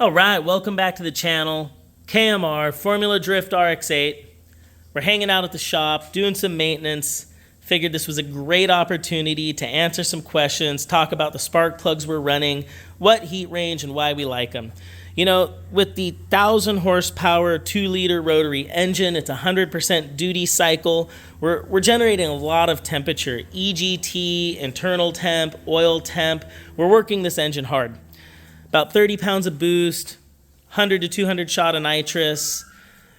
All right, welcome back to the channel. KMR, Formula Drift RX8. We're hanging out at the shop, doing some maintenance. Figured this was a great opportunity to answer some questions, talk about the spark plugs we're running, what heat range, and why we like them. You know, with the 1,000 horsepower 2-liter rotary engine, it's 100% duty cycle. We're generating a lot of temperature, EGT, internal temp, oil temp. We're working this engine hard. About 30 pounds of boost, 100 to 200 shot of nitrous,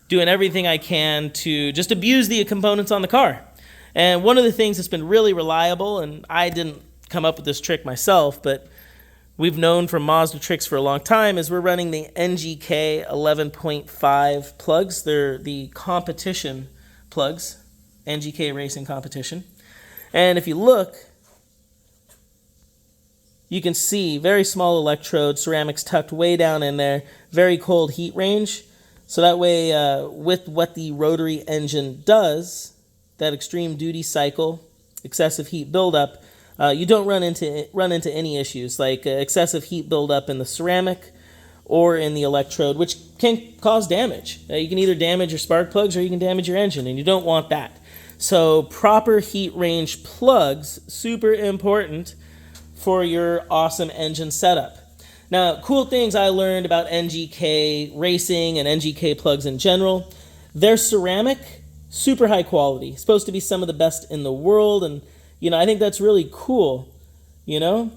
doing everything I can to just abuse the components on the car. And one of the things that's been really reliable, and I didn't come up with this trick myself, but we've known from Mazda tricks for a long time, is we're running the NGK 11.5 plugs. They're the competition plugs, NGK Racing Competition. And if you look, you can see very small electrode, ceramics tucked way down in there, very cold heat range. So that way, with what the rotary engine does, that extreme duty cycle, excessive heat buildup, you don't run into any issues like excessive heat buildup in the ceramic or in the electrode, which can cause damage. You can either damage your spark plugs or you can damage your engine, and you don't want that. So proper heat range plugs, super important for your awesome engine setup. Now, cool things I learned about NGK racing and NGK plugs in general. They're ceramic, super high quality, supposed to be some of the best in the world, and you know, I think that's really cool. You know,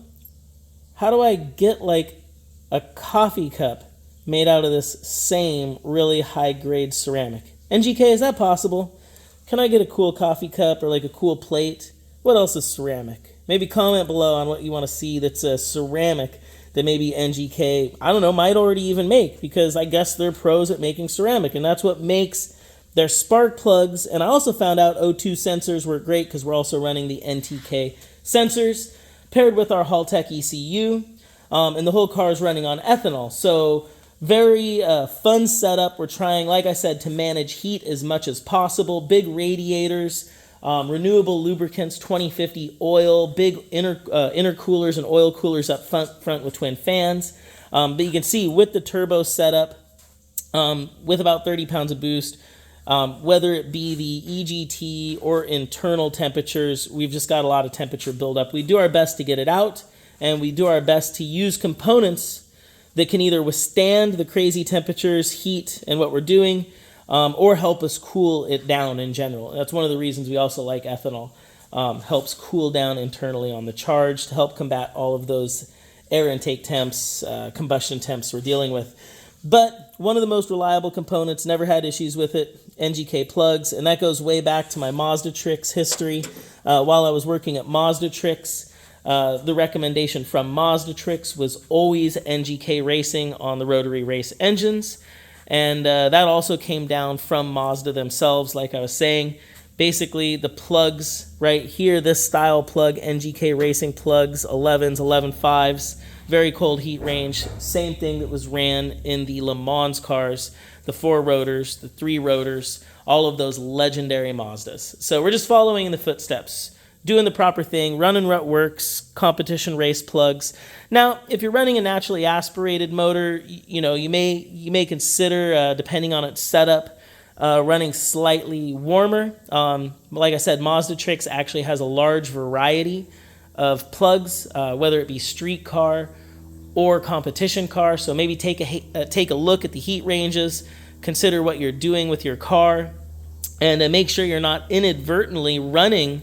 how do I get like a coffee cup made out of this same really high grade ceramic? NGK, is that possible? Can I get a cool coffee cup or like a cool plate? What else is ceramic? Maybe comment below on what you want to see that's a ceramic that maybe NGK, I don't know, might already even make, because I guess they're pros at making ceramic, and that's what makes their spark plugs. And I also found out O2 sensors work great because we're also running the NTK sensors paired with our Haltech ECU, and the whole car is running on ethanol. So very fun setup. We're trying, like I said, to manage heat as much as possible. Big radiators, renewable lubricants, 2050 oil, big intercoolers and oil coolers up front with twin fans. But you can see with the turbo setup, with about 30 pounds of boost, whether it be the EGT or internal temperatures, we've just got a lot of temperature buildup. We do our best to get it out, and we do our best to use components that can either withstand the crazy temperatures, heat, and what we're doing, or help us cool it down in general. That's one of the reasons we also like ethanol. Helps cool down internally on the charge to help combat all of those air intake temps, combustion temps we're dealing with. But one of the most reliable components, never had issues with it, NGK plugs, and that goes way back to my Mazda tricks history. While I was working at Mazda tricks, the recommendation from Mazda tricks was always NGK racing on the rotary race engines. And that also came down from Mazda themselves, like I was saying. Basically, the plugs right here, this style plug, NGK Racing plugs, 11s, 11.5s, very cold heat range. Same thing that was ran in the Le Mans cars, the 4 rotors, the 3 rotors, all of those legendary Mazdas. So we're just following in the footsteps, doing the proper thing, running what works, competition race plugs. Now, if you're running a naturally aspirated motor, you know, you may consider, depending on its setup, running slightly warmer. Like I said, Mazda Tricks actually has a large variety of plugs, whether it be street car or competition car. So maybe take a look at the heat ranges, consider what you're doing with your car, and make sure you're not inadvertently running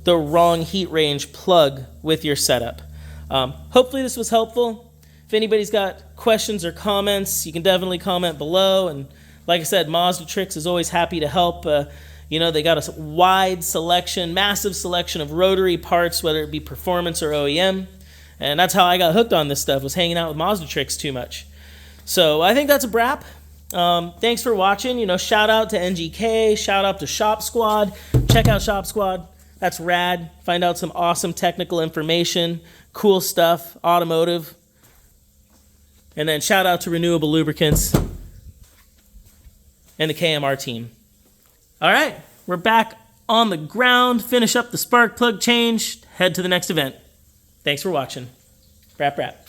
the wrong heat range plug with your setup. Hopefully this was helpful. If anybody's got questions or comments, you can definitely comment below. And like I said, Mazda Tricks is always happy to help. You know, they got a wide selection, massive selection of rotary parts, whether it be performance or OEM. And that's how I got hooked on this stuff, was hanging out with Mazda Tricks too much. So I think that's a wrap. Thanks for watching. You know, shout out to NGK, shout out to Shop Squad. Check out Shop Squad. That's rad. Find out some awesome technical information, cool stuff, automotive. And then shout out to Renewable Lubricants and the KMR team. All right, we're back on the ground. Finish up the spark plug change. Head to the next event. Thanks for watching. Rap, rap.